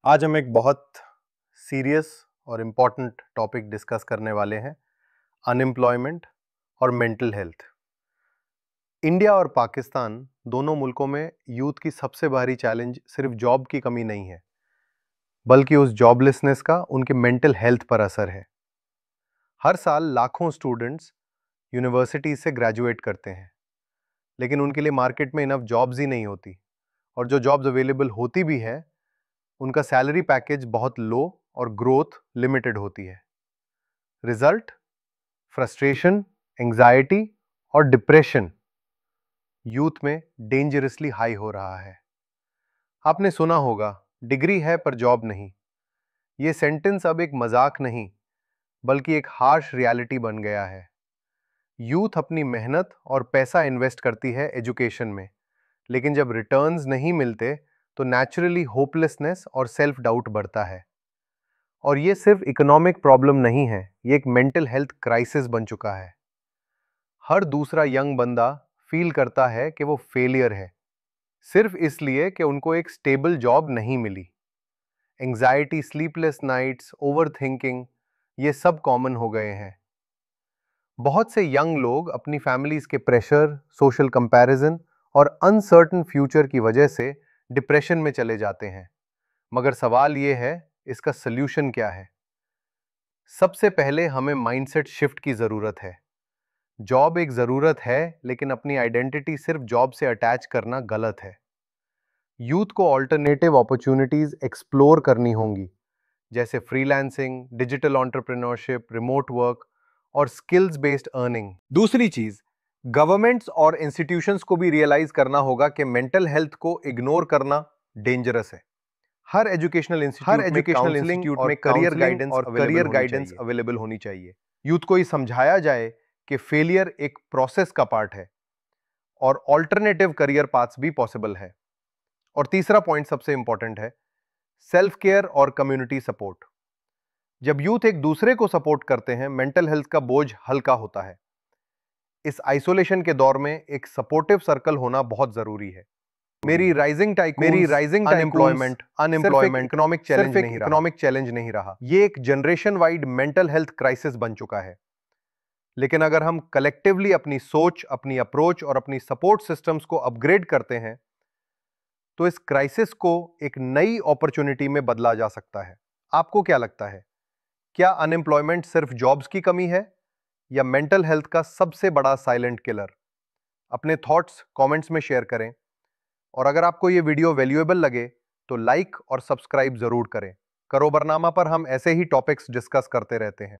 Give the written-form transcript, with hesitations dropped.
आज हम एक बहुत सीरियस और इम्पॉर्टेंट टॉपिक डिस्कस करने वाले हैं, अनएम्प्लॉयमेंट और मेंटल हेल्थ। इंडिया और पाकिस्तान दोनों मुल्कों में यूथ की सबसे बड़ी चैलेंज सिर्फ जॉब की कमी नहीं है, बल्कि उस जॉबलेसनेस का उनके मेंटल हेल्थ पर असर है। हर साल लाखों स्टूडेंट्स यूनिवर्सिटी से ग्रेजुएट करते हैं, लेकिन उनके लिए मार्केट में इनफ जॉब्स ही नहीं होती, और जो जॉब्स अवेलेबल होती भी हैं उनका सैलरी पैकेज बहुत लो और ग्रोथ लिमिटेड होती है। रिजल्ट, फ्रस्ट्रेशन, एंजाइटी और डिप्रेशन यूथ में डेंजरसली हाई हो रहा है। आपने सुना होगा, डिग्री है पर जॉब नहीं। ये सेंटेंस अब एक मजाक नहीं, बल्कि एक हार्श रियलिटी बन गया है। यूथ अपनी मेहनत और पैसा इन्वेस्ट करती है एजुकेशन में, लेकिन जब रिटर्न्स नहीं मिलते तो नेचुरली होपलेसनेस और सेल्फ डाउट बढ़ता है। और ये सिर्फ इकोनॉमिक प्रॉब्लम नहीं है, ये एक मेंटल हेल्थ क्राइसिस बन चुका है। हर दूसरा यंग बंदा फील करता है कि वो फेलियर है, सिर्फ इसलिए कि उनको एक स्टेबल जॉब नहीं मिली। Anxiety, sleepless nights, over thinking, ये सब कॉमन हो गए हैं। बहुत से यंग लोग अपनी फैमिलीज के प्रेशर, सोशल कंपैरिजन और अनसर्टन फ्यूचर की वजह से डिप्रेशन में चले जाते हैं। मगर सवाल ये है, इसका सल्यूशन क्या है? सबसे पहले हमें माइंडसेट शिफ्ट की जरूरत है। जॉब एक जरूरत है, लेकिन अपनी आइडेंटिटी सिर्फ जॉब से अटैच करना गलत है। यूथ को ऑल्टरनेटिव अपॉर्चुनिटीज एक्सप्लोर करनी होंगी, जैसे freelancing, digital entrepreneurship, remote work और स्किल्स बेस्ड अर्निंग। दूसरी चीज, गवर्नमेंट्स और इंस्टीट्यूशंस को भी रियलाइज करना होगा कि मेंटल हेल्थ को इग्नोर करना डेंजरस है। हर एजुकेशनल इंस्टीट्यूट में करियर गाइडेंस अवेलेबल होनी चाहिए। यूथ को ये समझाया जाए कि फेलियर एक प्रोसेस का पार्ट है और ऑल्टरनेटिव करियर पाथ्स भी पॉसिबल है। और तीसरा पॉइंट सबसे इंपॉर्टेंट है, सेल्फ केयर और कम्युनिटी सपोर्ट। जब यूथ एक दूसरे को सपोर्ट करते हैं, मेंटल हेल्थ का बोझ हल्का होता है। इस आइसोलेशन के दौर में एक सपोर्टिव सर्कल होना बहुत जरूरी है। मेरी राइजिंग अनएम्प्लॉयमेंट इकोनॉमिक चैलेंज नहीं रहा, ये एक generation wide mental health crisis बन चुका है। लेकिन अगर हम कलेक्टिवली अपनी सोच, अपनी अप्रोच और अपनी सपोर्ट सिस्टम्स को अपग्रेड करते हैं, तो इस क्राइसिस को एक नई अपॉर्चुनिटी में बदला जा सकता है। आपको क्या लगता है, क्या अनएम्प्लॉयमेंट सिर्फ जॉब्स की कमी है या मेंटल हेल्थ का सबसे बड़ा साइलेंट किलर? अपने थॉट्स कमेंट्स में शेयर करें, और अगर आपको ये वीडियो वैल्यूएबल लगे तो लाइक और सब्सक्राइब जरूर करें। करो बरनामा पर हम ऐसे ही टॉपिक्स डिस्कस करते रहते हैं।